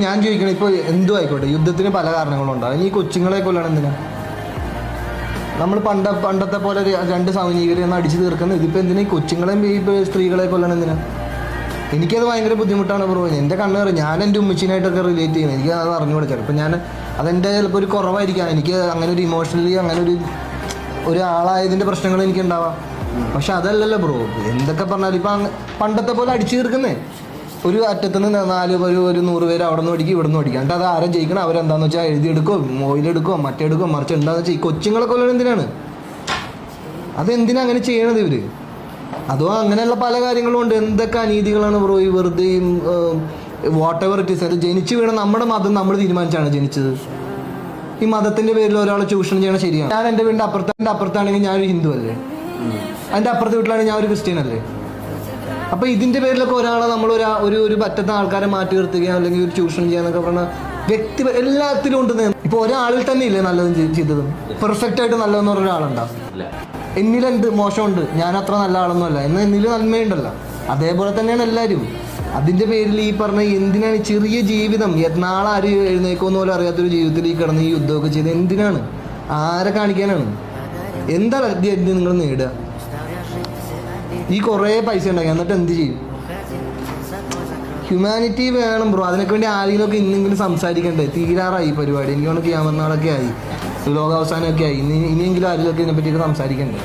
ഞാൻ ചോദിക്കണം, ഇപ്പോൾ എന്തും ആയിക്കോട്ടെ, യുദ്ധത്തിന് പല കാരണങ്ങളുണ്ടാവും. ഈ കൊച്ചുങ്ങളെ കൊല്ലണം എന്തിനാ? നമ്മൾ പണ്ടത്തെ പോലെ രണ്ട് സൈനികരെ ഒന്ന് അടിച്ചു തീർക്കുന്നത്. ഇതിപ്പോൾ എന്തിനാ ഈ കൊച്ചുങ്ങളെയും ഈ സ്ത്രീകളെ കൊല്ലണം എന്തിനാ? എനിക്കത് ഭയങ്കര ബുദ്ധിമുട്ടാണ് ബ്രോ. എൻ്റെ കണ്ണ് കയറി. ഞാൻ എൻ്റെ ഉമ്മച്ചിനായിട്ടൊക്കെ റിലേറ്റ് ചെയ്യുന്നത്. എനിക്ക് അത് അറിഞ്ഞുകൂടെ. ചിലപ്പോൾ അതെൻ്റെ ചിലപ്പോൾ ഒരു കുറവായിരിക്കാം. എനിക്ക് അങ്ങനെ ഒരു ഇമോഷണലി അങ്ങനെ ഒരാളായതിൻ്റെ പ്രശ്നങ്ങൾ എനിക്ക് ഉണ്ടാവാം. പക്ഷെ അതല്ലല്ലോ ബ്രോ. എന്തൊക്കെ പറഞ്ഞാലും ഇപ്പം പണ്ടത്തെ പോലെ അടിച്ചു തീർക്കുന്നേ. ഒരു അറ്റത്തുനിന്ന് 100 പേര് അവിടെ നിന്ന് പഠിക്കും, ഇവിടെ നിന്ന് പഠിക്കും. എന്നിട്ട് അത് ആരും ജയിക്കണം, അവരെന്താണെന്ന് വെച്ചാൽ എഴുതിയെടുക്കോ, മൊയിലെടുക്കോ, മറ്റെടുക്കോ, മറിച്ച് എന്താണെന്ന് വെച്ചാൽ ഈ കൊച്ചുങ്ങളെ കൊല്ലണം എന്തിനാണ്? അതെന്തിനാ അങ്ങനെ ചെയ്യണത് ഇവർ? അതോ അങ്ങനെയുള്ള പല കാര്യങ്ങളും ഉണ്ട്. എന്തൊക്കെ അനീതികളാണ് ബ്രോ ഈ വെറുതെ വാട്ട് എവർ ഇറ്റ് ഈസ്. അത് ജനിച്ചു വീണ നമ്മുടെ മതം നമ്മൾ തീരുമാനിച്ചാണ് ജനിച്ചത്. ഈ മതത്തിന്റെ പേരിൽ ഒരാൾ ചൂഷണം ചെയ്യണം ശരിയാണ്. ഞാൻ എൻ്റെ വീടിൻ്റെ അപ്പുറത്താണെങ്കിൽ ഞാനൊരു ഹിന്ദു അല്ലേ? അതിൻ്റെ അപ്പുറത്തെ വീട്ടിലാണെങ്കിൽ ഞാൻ ഒരു ക്രിസ്ത്യൻ അല്ലേ? അപ്പൊ ഇതിന്റെ പേരിലൊക്കെ ഒരാളെ നമ്മൾ ഒരു പറ്റത്ത ആൾക്കാരെ മാറ്റി നിർത്തുകയോ അല്ലെങ്കിൽ ഒരു ചൂഷണം ചെയ്യാന്നൊക്കെ പറഞ്ഞാൽ വ്യക്തി എല്ലാത്തിലും ഉണ്ട്. ഇപ്പൊ ഒരാളിൽ തന്നെ ഇല്ലേ നല്ലതും ചെയ്തതും? പെർഫെക്റ്റ് ആയിട്ട് നല്ലതെന്ന് പറഞ്ഞ ഒരാളുണ്ടാവും. എന്നിലെന്ത് മോശമുണ്ട്, ഞാൻ അത്ര നല്ല ആളൊന്നും അല്ല, എന്നാൽ എന്നിൽ നന്മയുണ്ടല്ലോ. അതേപോലെ തന്നെയാണ് എല്ലാവരും. അതിന്റെ പേരിൽ ഈ പറഞ്ഞ എന്തിനാണ് ചെറിയ ജീവിതം, നാളെ ആരും എഴുന്നേക്കുമെന്ന് പോലും അറിയാത്തൊരു ജീവിതത്തിൽ ഈ കിടന്ന് ഈ യുദ്ധമൊക്കെ ചെയ്ത് എന്തിനാണ്? ആരെ കാണിക്കാനാണ്? എന്താ നിങ്ങൾ നേടുക? ഈ കുറേ പൈസ ഉണ്ടാക്കി എന്നിട്ട് എന്ത് ചെയ്യും? ഹ്യൂമാനിറ്റി വേണം ബ്രോ. അതിനൊക്കെ വേണ്ടി ആരെങ്കിലുമൊക്കെ ഇന്നെങ്കിലും സംസാരിക്കണ്ടേ? തീരാറായി പരിപാടി. എനിക്ക് ഖിയാമത്ത് നാളൊക്കെ ആയി, ലോകാവസാനമൊക്കെ ആയി. ഇനിയെങ്കിലും ആരെങ്കിലുമൊക്കെ ഇതിനെപ്പറ്റിയൊക്കെ സംസാരിക്കണ്ടേ?